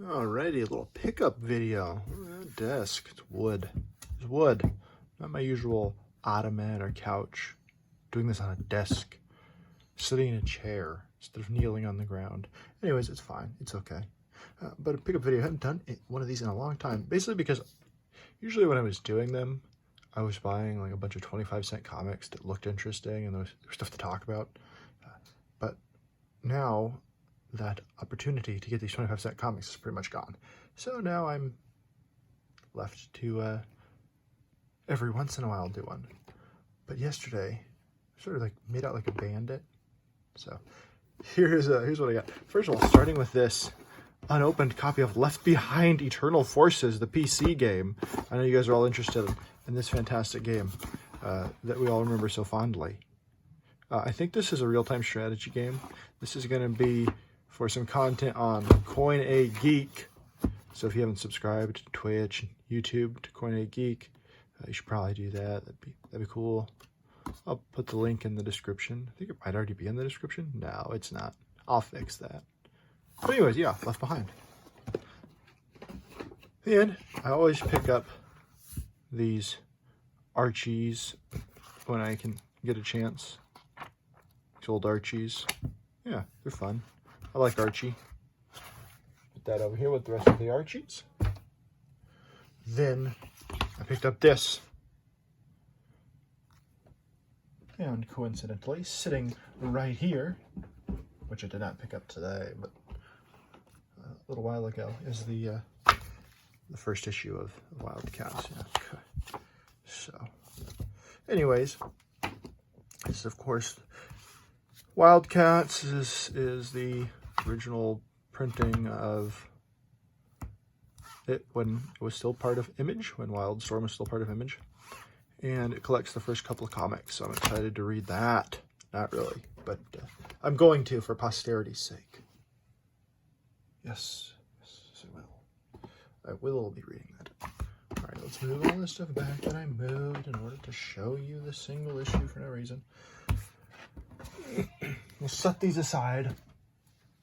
Alrighty, a little pickup video. Desk, it's wood. It's wood. Not my usual ottoman or couch. Doing this on a desk. Sitting in a chair instead of kneeling on the ground. Anyways, it's fine. It's okay. But a pickup video, I haven't done one of these in a long time. Basically because usually when I was doing them, I was buying like a bunch of 25-cent comics that looked interesting and there was stuff to talk about. But now that opportunity to get these 25-cent comics is pretty much gone. So now I'm left to every once in a while do one. But yesterday, I sort of like made out like a bandit. So here's what I got. First of all, starting with this unopened copy of Left Behind Eternal Forces, the PC game. I know you guys are all interested in this fantastic game that we all remember so fondly. I think this is a real-time strategy game. This is going to be for some content on Coin A Geek. So if you haven't subscribed to Twitch and YouTube to Coin A Geek, you should probably do that. That'd be cool. I'll put the link in the description. I think it might already be in the description. No, it's not. I'll fix that. But anyways, yeah, Left Behind. And I always pick up these Archies when I can get a chance. These old Archies. Yeah, they're fun. I like Archie. Put that over here with the rest of the Archies. Then I picked up this. And coincidentally, sitting right here, which I did not pick up today, but a little while ago, is the first issue of Wildcats. Yeah. Okay. So, anyways, this is of course Wildcats is the original printing of it when it was still part of Image, when Wildstorm was still part of Image. And it collects the first couple of comics, so I'm excited to read that. Not really, but I'm going to for posterity's sake. Yes, I will. I will be reading that. All right, let's move all this stuff back that I moved in order to show you the single issue for no reason. We'll set these aside.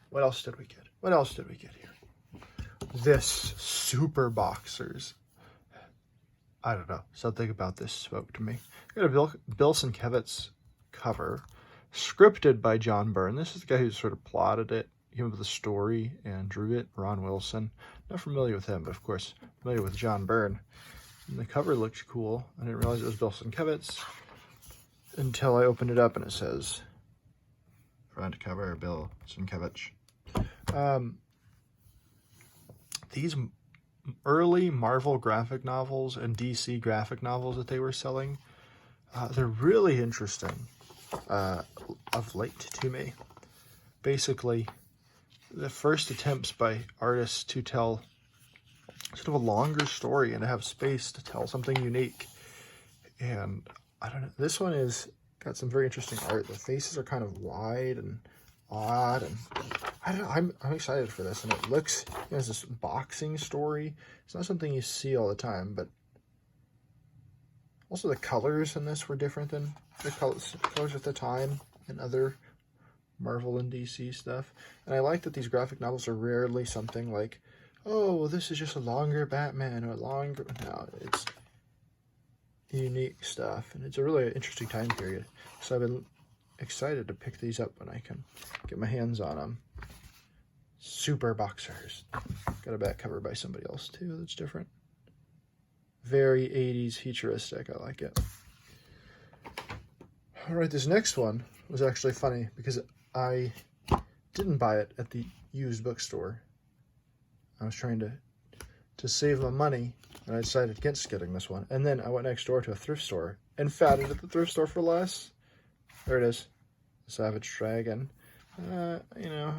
What else did we get? What else did we get here? This Super Boxers. I don't know. Something about this spoke to me. I got a Bill Sienkiewicz cover, scripted by John Byrne. This is the guy who sort of plotted it, came up with the story, and drew it. Ron Wilson. Not familiar with him, but of course familiar with John Byrne. And the cover looked cool. I didn't realize it was Bill Sienkiewicz until I opened it up and it says front cover Bill Sienkiewicz. These early Marvel graphic novels and DC graphic novels that they were selling, they're really interesting of late to me. Basically, the first attempts by artists to tell sort of a longer story and to have space to tell something unique. And I don't know, this one is got some very interesting art. The faces are kind of wide and odd, and I don't know, I'm excited for this. And it looks, it has this boxing story. It's not something you see all the time, but also the colors in this were different than the colors at the time in other Marvel and DC stuff. And I like that these graphic novels are rarely something like, oh, well, this is just a longer Batman or a longer... No, it's unique stuff, and it's a really interesting time period. So I've been excited to pick these up when I can get my hands on them. Super Boxers. Got a back cover by somebody else too that's different. Very 80s futuristic. I like it. Alright, this next one was actually funny because I didn't buy it at the used bookstore. I was trying to save my money, and I decided against getting this one. And then I went next door to a thrift store and found it at the thrift store for less. There it is. Savage Dragon. You know,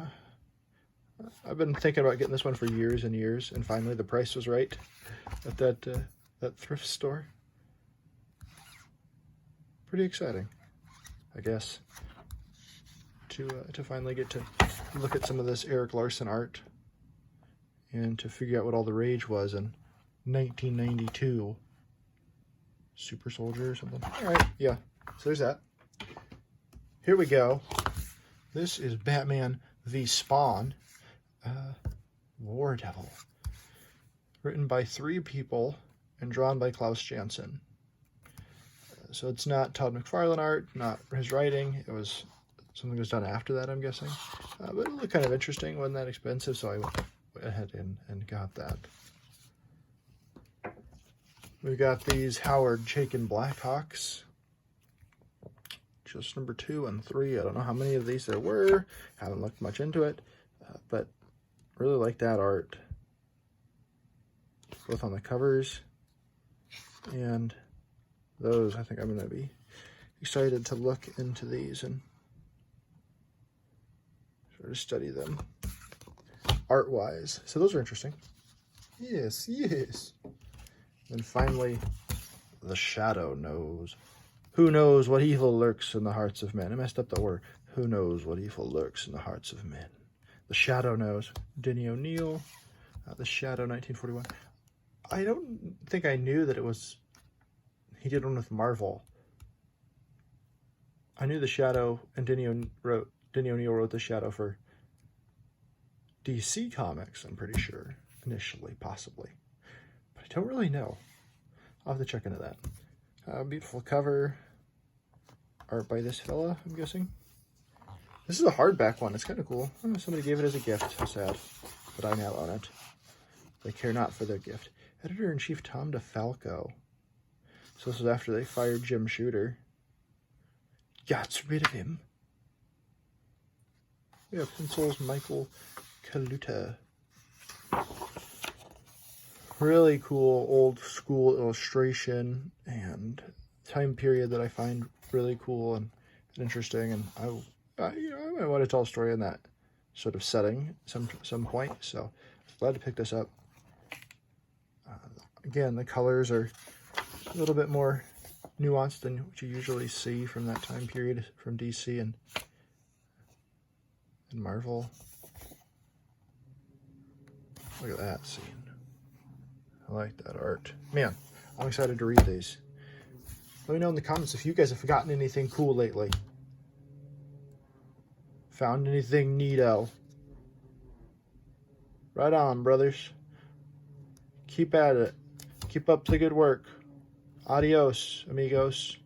I've been thinking about getting this one for years and years, and finally the price was right at that thrift store. Pretty exciting, I guess, to finally get to look at some of this Eric Larsen art and to figure out what all the rage was in 1992. Super Soldier or something. All right, yeah. So there's that. Here we go. This is Batman v Spawn. War Devil. Written by 3 people and drawn by Klaus Janson. So it's not Todd McFarlane art, not his writing. It was something that was done after that, I'm guessing. But it looked kind of interesting. It wasn't that expensive, so I went ahead and got that. We've got these Howard Chaykin Blackhawks. Just number 2 and 3. I don't know how many of these there were. Haven't looked much into it, but really like that art. Both on the covers and those. I think I'm going to be excited to look into these and sort of study them art-wise. So those are interesting. Yes, yes. And finally, The Shadow Knows. Who knows what evil lurks in the hearts of men? I messed up the word. Who knows what evil lurks in the hearts of men? The Shadow Knows. Denny O'Neil. The Shadow, 1941. I don't think I knew that it was... He did one with Marvel. I knew The Shadow, and Denny O'Neil wrote The Shadow for DC Comics, I'm pretty sure. Initially, possibly. But I don't really know. I'll have to check into that. Beautiful cover. Art by this fella, I'm guessing. This is a hardback one. It's kind of cool. Oh, somebody gave it as a gift. How sad. But I now own it. They care not for their gift. Editor-in-Chief Tom DeFalco. So this was after they fired Jim Shooter. Got rid of him. We have pencils, Michael Kaluta. Really cool old school illustration and time period that I find really cool and interesting. And I might want to tell a story in that sort of setting some point. So glad to pick this up. Again, the colors are a little bit more nuanced than what you usually see from that time period from DC and Marvel. Look at that scene. I like that art. Man, I'm excited to read these. Let me know in the comments if you guys have gotten anything cool lately. Found anything neato. Right on, brothers. Keep at it. Keep up the good work. Adios, amigos.